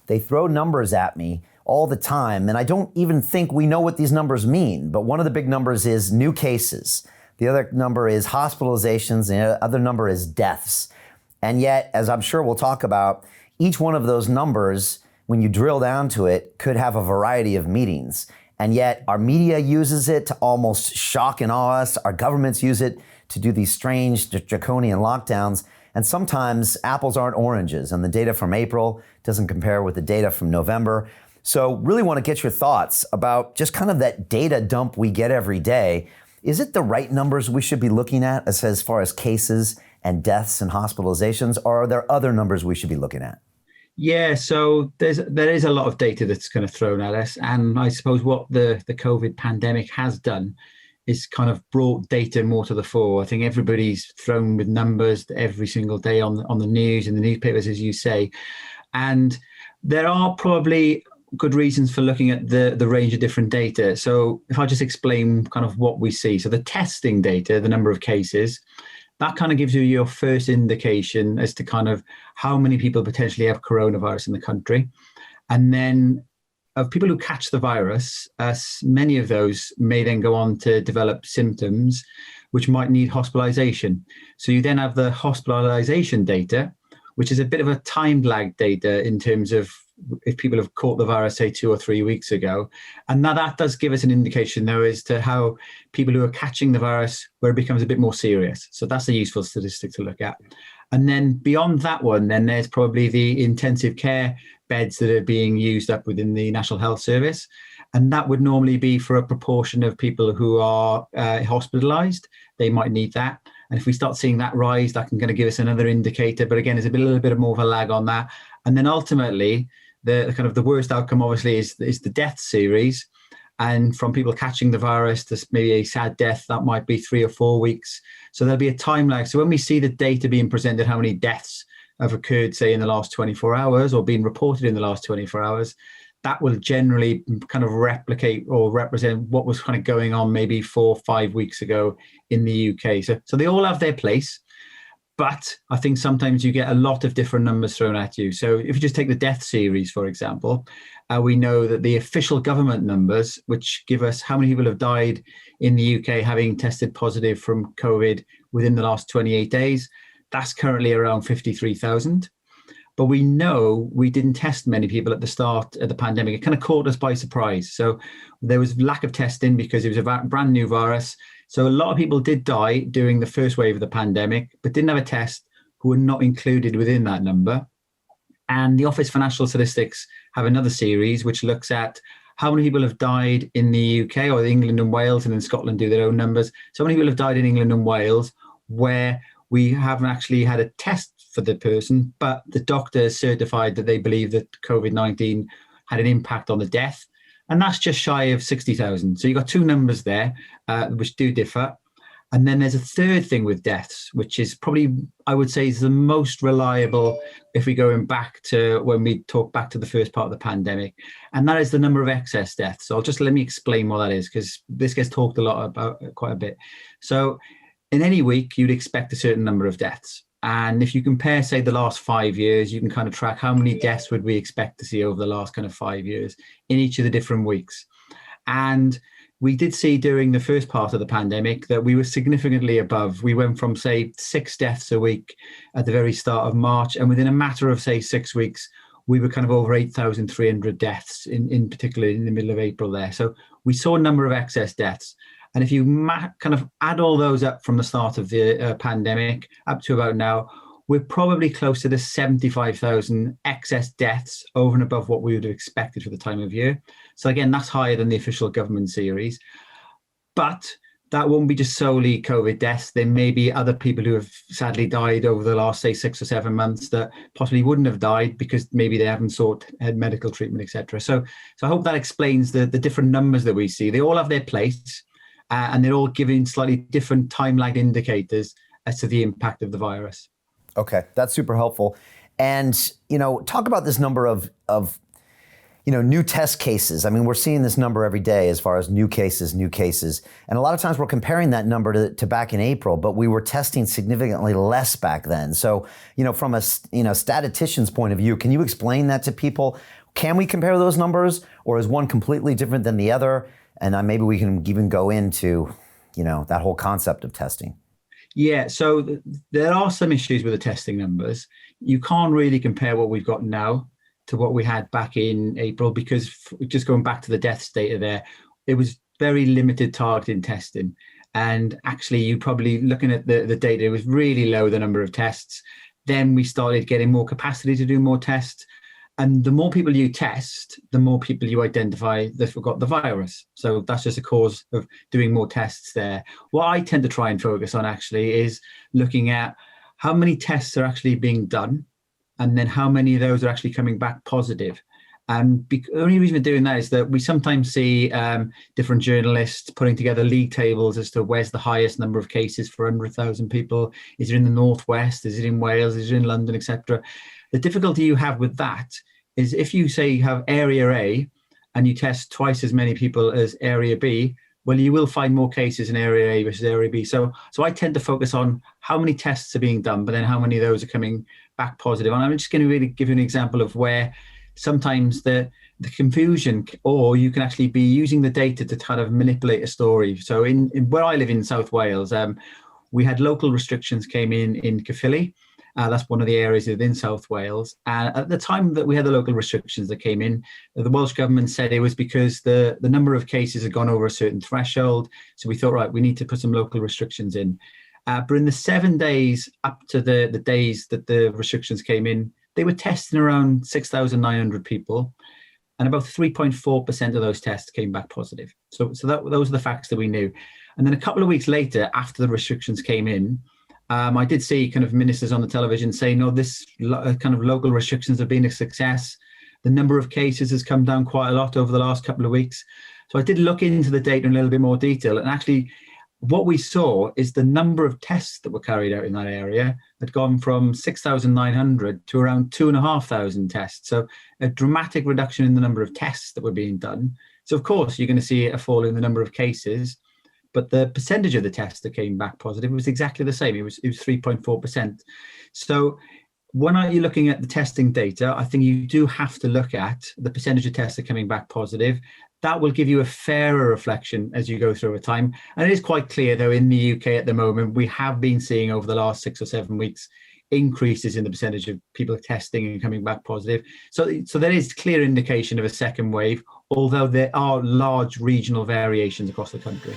they throw numbers at me all the time, and I don't even think we know what these numbers mean. But one of the big numbers is new cases. The other number is hospitalizations, and the other number is deaths. And yet, as I'm sure we'll talk about, each one of those numbers, when you drill down to it, could have a variety of meanings. And yet our media uses it to almost shock and awe us. Our governments use it to do these strange draconian lockdowns. And sometimes apples aren't oranges, and the data from April doesn't compare with the data from November. So really want to get your thoughts about just kind of that data dump we get every day. Is it the right numbers we should be looking at as far as cases and deaths and hospitalizations, or are there other numbers we should be looking at? Yeah, so there is a lot of data that's kind of thrown at us. And I suppose what the COVID pandemic has done is kind of brought data more to the fore. I think everybody's thrown with numbers every single day on the news and the newspapers, as you say. And there are probably good reasons for looking at the range of different data. So if I just explain kind of what we see. So the testing data, the number of cases, that kind of gives you your first indication as to kind of how many people potentially have coronavirus in the country. And then of people who catch the virus, many of those may then go on to develop symptoms which might need hospitalization. So you then have the hospitalization data, which is a bit of a time lag data in terms of if people have caught the virus, say 2 or 3 weeks ago. And now that does give us an indication, though, as to how people who are catching the virus, where it becomes a bit more serious. So that's a useful statistic to look at. And then beyond that one, then there's probably the intensive care beds that are being used up within the National Health Service. And that would normally be for a proportion of people who are hospitalized. They might need that. And if we start seeing that rise, that can kind of give us another indicator. But again, there's a little bit more of a lag on that. And then ultimately, the kind of the worst outcome, obviously, is the death series. And from people catching the virus to maybe a sad death, that might be 3 or 4 weeks. So there'll be a time lag. So when we see the data being presented, how many deaths have occurred, say, in the last 24 hours or been reported in the last 24 hours, that will generally kind of replicate or represent what was kind of going on maybe 4 or 5 weeks ago in the UK. So they all have their place. But I think sometimes you get a lot of different numbers thrown at you. So if you just take the death series, for example, we know that the official government numbers, which give us how many people have died in the UK having tested positive from COVID within the last 28 days, that's currently around 53,000. But we know we didn't test many people at the start of the pandemic. It kind of caught us by surprise. So there was lack of testing because it was a brand new virus. So a lot of people did die during the first wave of the pandemic, but didn't have a test, who were not included within that number. And the Office for National Statistics have another series which looks at how many people have died in the UK or England and Wales, and in Scotland do their own numbers. So many people have died in England and Wales where we haven't actually had a test for the person, but the doctor certified that they believe that COVID-19 had an impact on the death. And that's just shy of 60,000. So you've got two numbers there, which do differ. And then there's a third thing with deaths, which is probably, I would say, is the most reliable if we go back to when we talk back to the first part of the pandemic. And that is the number of excess deaths. So let me explain what that is, because this gets talked a lot about quite a bit. So in any week, you'd expect a certain number of deaths. And if you compare, say, the last 5 years, you can kind of track how many deaths would we expect to see over the last kind of 5 years in each of the different weeks. And we did see during the first part of the pandemic that we were significantly above. We went from, say, 6 deaths a week at the very start of March. And within a matter of, say, 6 weeks, we were kind of over 8,300 deaths in particular in the middle of April there. So we saw a number of excess deaths. And if you kind of add all those up from the start of the pandemic up to about now, we're probably close to the 75,000 excess deaths over and above what we would have expected for the time of year. So again, that's higher than the official government series. But that won't be just solely COVID deaths. There may be other people who have sadly died over the last, say, 6 or 7 months that possibly wouldn't have died because maybe they haven't had medical treatment, etc. So I hope that explains the different numbers that we see. They all have their place. And they're all giving slightly different time lag indicators as to the impact of the virus. Okay, that's super helpful. And, talk about this number of New test cases. I mean, we're seeing this number every day as far as new cases. And a lot of times we're comparing that number to back in April, but we were testing significantly less back then. So, from a statistician's point of view, can you explain that to people? Can we compare those numbers, or is one completely different than the other? And maybe we can even go into, that whole concept of testing. Yeah, so there are some issues with the testing numbers. You can't really compare what we've got now to what we had back in April, because just going back to the deaths data there, it was very limited targeted testing. And actually, you probably looking at the data, it was really low, the number of tests. Then we started getting more capacity to do more tests. And the more people you test, the more people you identify that have got the virus. So that's just a cause of doing more tests there. What I tend to try and focus on actually is looking at how many tests are actually being done, and then how many of those are actually coming back positive. And the only reason we're doing that is that we sometimes see different journalists putting together league tables as to where's the highest number of cases for 100,000 people. Is it in the Northwest? Is it in Wales? Is it in London, etc.? The difficulty you have with that is if you say you have area A and you test twice as many people as area B, well, you will find more cases in area A versus area B. So I tend to focus on how many tests are being done, but then how many of those are coming back positive. And I'm just going to really give you an example of where sometimes the confusion, or you can actually be using the data to kind of manipulate a story. So in where I live in South Wales, we had local restrictions came in Caerphilly. That's one of the areas within South Wales. And at the time that we had the local restrictions that came in, the Welsh government said it was because the number of cases had gone over a certain threshold. So we thought, right, we need to put some local restrictions in. But in the 7 days up to the days that the restrictions came in, they were testing around 6,900 people. And about 3.4% of those tests came back positive. So those are the facts that we knew. And then a couple of weeks later, after the restrictions came in, I did see kind of ministers on the television saying, no, this kind of local restrictions have been a success. The number of cases has come down quite a lot over the last couple of weeks. So I did look into the data in a little bit more detail. And actually, what we saw is the number of tests that were carried out in that area had gone from 6,900 to around 2,500 tests. So a dramatic reduction in the number of tests that were being done. So of course, you're going to see a fall in the number of cases. But the percentage of the tests that came back positive was exactly the same. It was 3.4%. So when you're looking at the testing data, I think you do have to look at the percentage of tests that are coming back positive. That will give you a fairer reflection as you go through a time. And it is quite clear, though, in the UK at the moment, we have been seeing over the last 6 or 7 weeks increases in the percentage of people testing and coming back positive. So there is clear indication of a second wave, although there are large regional variations across the country.